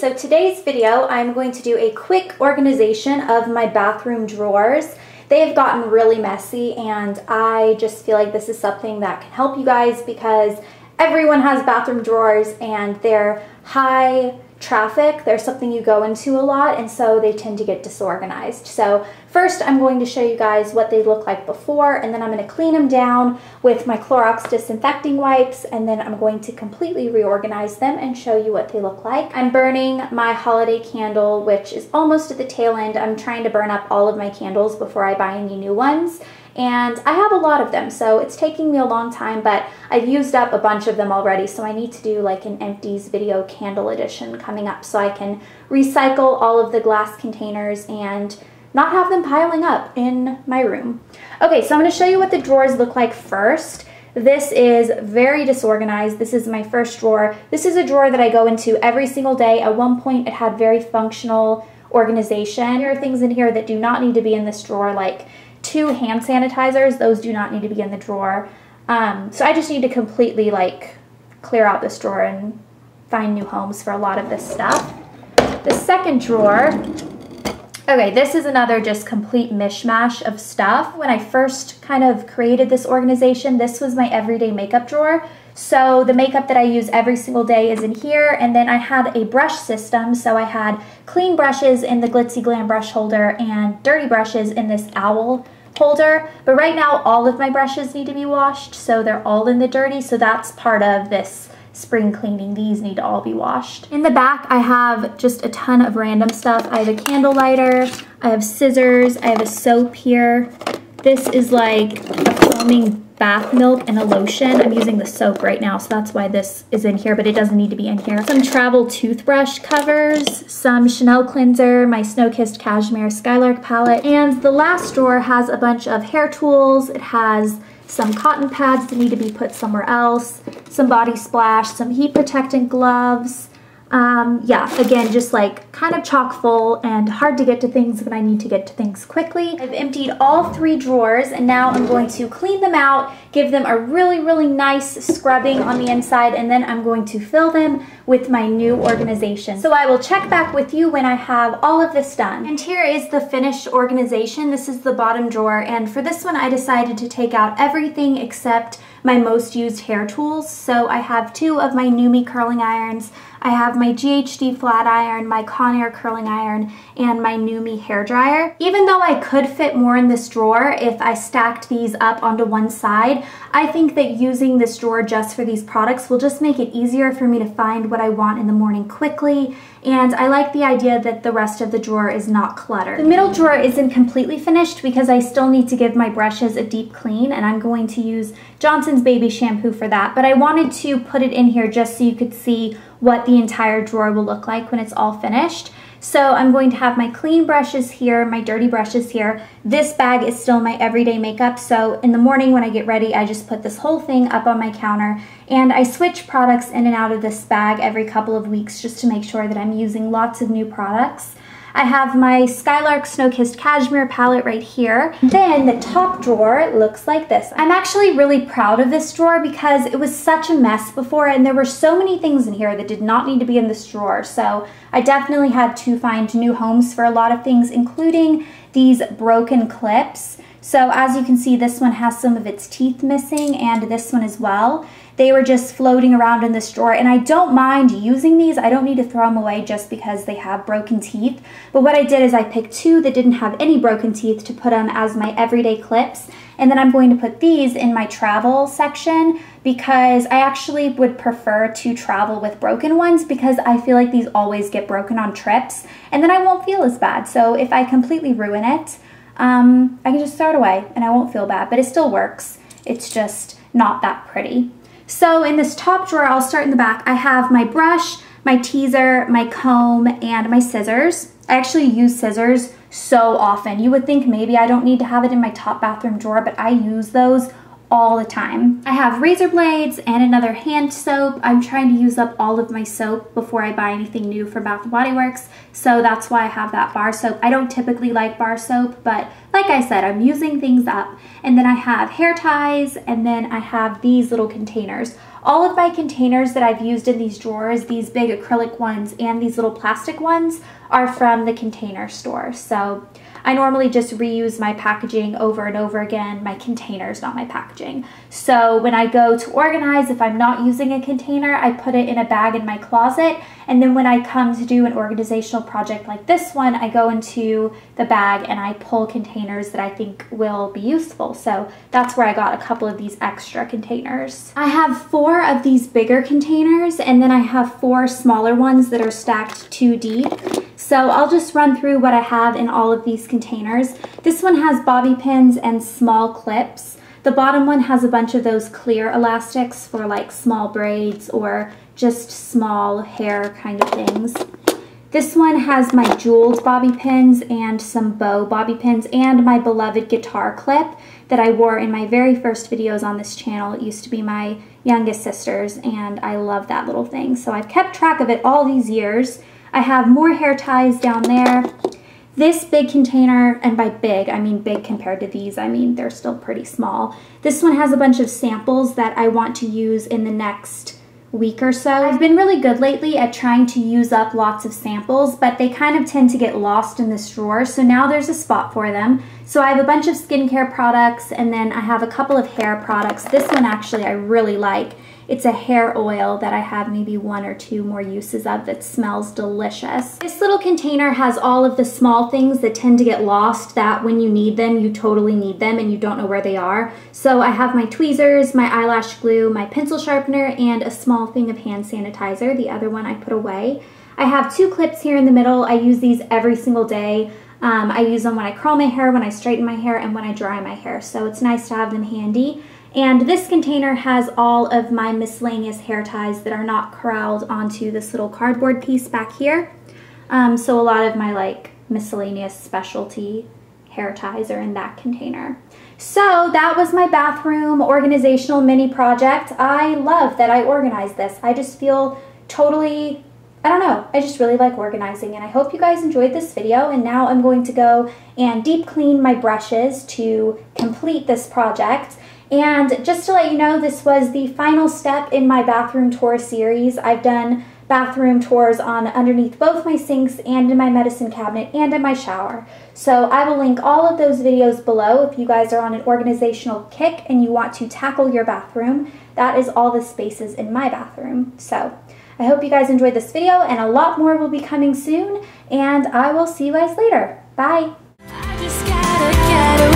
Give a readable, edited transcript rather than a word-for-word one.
so today's video, I'm going to do a quick organization of my bathroom drawers. They have gotten really messy, and I just feel like this is something that can help you guys because everyone has bathroom drawers and they're high traffic. They're something you go into a lot, and so they tend to get disorganized. So first I'm going to show you guys what they look like before, and then I'm going to clean them down with my Clorox disinfecting wipes, and then I'm going to completely reorganize them and show you what they look like. I'm burning my holiday candle, which is almost at the tail end. I'm trying to burn up all of my candles before I buy any new ones. And I have a lot of them, so it's taking me a long time, but I've used up a bunch of them already, so I need to do like an empties video candle edition coming up so I can recycle all of the glass containers and not have them piling up in my room. Okay, so I'm going to show you what the drawers look like first. This is very disorganized. This is my first drawer. This is a drawer that I go into every single day. At one point, it had very functional organization. There are things in here that do not need to be in this drawer, like 2 hand sanitizers. Those do not need to be in the drawer. So I just need to completely like clear out this drawer and find new homes for a lot of this stuff. The second drawer, okay, this is another just complete mishmash of stuff. When I first kind of created this organization, this was my everyday makeup drawer. So the makeup that I use every single day is in here, and then I had a brush system, so I had clean brushes in the Glitzy Glam brush holder and dirty brushes in this owl holder. But right now all of my brushes need to be washed, so they're all in the dirty, so that's part of this spring cleaning. These need to all be washed. In the back I have just a ton of random stuff. I have a candle lighter, I have scissors, I have a soap here. This is like a foaming bath milk and a lotion. I'm using the soap right now, so that's why this is in here, but it doesn't need to be in here. Some travel toothbrush covers, some Chanel cleanser, my Snow-Kissed Cashmere Skylark palette, and the last drawer has a bunch of hair tools. It has some cotton pads that need to be put somewhere else, some body splash, some heat protectant gloves. Yeah, again, just like kind of chock full and hard to get to things when I need to get to things quickly. I've emptied all 3 drawers, and now I'm going to clean them out, give them a really nice scrubbing on the inside, and then I'm going to fill them with my new organization. So I will check back with you when I have all of this done. And here is the finished organization. This is the bottom drawer, and for this one I decided to take out everything except my most used hair tools. So I have 2 of my Numi curling irons, I have my GHD flat iron, my Conn curling iron, and my Numi hair dryer. Even though I could fit more in this drawer if I stacked these up onto one side, I think that using this drawer just for these products will just make it easier for me to find what I want in the morning quickly, and I like the idea that the rest of the drawer is not cluttered. The middle drawer isn't completely finished because I still need to give my brushes a deep clean, and I'm going to use Johnson's baby shampoo for that, but I wanted to put it in here just so you could see what the entire drawer will look like when it's all finished. So I'm going to have my clean brushes here, my dirty brushes here. This bag is still my everyday makeup, so in the morning when I get ready, I just put this whole thing up on my counter, and I switch products in and out of this bag every couple of weeks just to make sure that I'm using lots of new products. I have my Skylark Snow-Kissed Cashmere palette right here. Then the top drawer looks like this. I'm actually really proud of this drawer because it was such a mess before, and there were so many things in here that did not need to be in this drawer. So I definitely had to find new homes for a lot of things, including these broken clips. So as you can see, this one has some of its teeth missing, and this one as well. They were just floating around in this drawer, and I don't mind using these. I don't need to throw them away just because they have broken teeth. But what I did is I picked 2 that didn't have any broken teeth to put them as my everyday clips. And then I'm going to put these in my travel section because I actually would prefer to travel with broken ones because I feel like these always get broken on trips, and then I won't feel as bad. So if I completely ruin it, I can just throw it away and I won't feel bad, but it still works. It's just not that pretty. So in this top drawer, I'll start in the back. I have my brush, my teaser, my comb, and my scissors. I actually use scissors so often. You would think maybe I don't need to have it in my top bathroom drawer, but I use those all the time. I have razor blades and another hand soap. I'm trying to use up all of my soap before I buy anything new from Bath & Body Works, so that's why I have that bar soap. I don't typically like bar soap, but like I said, I'm using things up. And then I have hair ties, and then I have these little containers. All of my containers that I've used in these drawers, these big acrylic ones and these little plastic ones, are from the Container Store. So I normally just reuse my packaging over and over again, my containers, not my packaging. So when I go to organize, if I'm not using a container, I put it in a bag in my closet. And then when I come to do an organizational project like this one, I go into the bag and I pull containers that I think will be useful. So that's where I got a couple of these extra containers. I have 4 of these bigger containers, and then I have 4 smaller ones that are stacked 2 deep. So I'll just run through what I have in all of these containers. This one has bobby pins and small clips. The bottom one has a bunch of those clear elastics for like small braids or just small hair kind of things. This one has my jeweled bobby pins and some bow bobby pins and my beloved guitar clip that I wore in my very first videos on this channel. It used to be my youngest sister's, and I love that little thing. So I've kept track of it all these years. I have more hair ties down there. This big container, and by big, I mean big compared to these, I mean they're still pretty small. This one has a bunch of samples that I want to use in the next week or so. I've been really good lately at trying to use up lots of samples, but they kind of tend to get lost in this drawer, so now there's a spot for them. So I have a bunch of skincare products, and then I have a couple of hair products. This one actually I really like. It's a hair oil that I have maybe 1 or 2 more uses of that smells delicious. This little container has all of the small things that tend to get lost, that when you need them, you totally need them and you don't know where they are. So I have my tweezers, my eyelash glue, my pencil sharpener, and a small thing of hand sanitizer. The other one I put away. I have 2 clips here in the middle. I use these every single day. I use them when I curl my hair, when I straighten my hair, and when I dry my hair. So it's nice to have them handy. And this container has all of my miscellaneous hair ties that are not corralled onto this little cardboard piece back here. So a lot of my like miscellaneous specialty hair ties are in that container. So that was my bathroom organizational mini project. I love that I organized this. I just feel totally, I don't know, I just really like organizing, and I hope you guys enjoyed this video. And now I'm going to go and deep clean my brushes to complete this project. And just to let you know, this was the final step in my bathroom tour series. I've done bathroom tours on underneath both my sinks and in my medicine cabinet and in my shower. So I will link all of those videos below if you guys are on an organizational kick and you want to tackle your bathroom. That is all the spaces in my bathroom. So I hope you guys enjoyed this video, and a lot more will be coming soon, and I will see you guys later. Bye! I just gotta get away.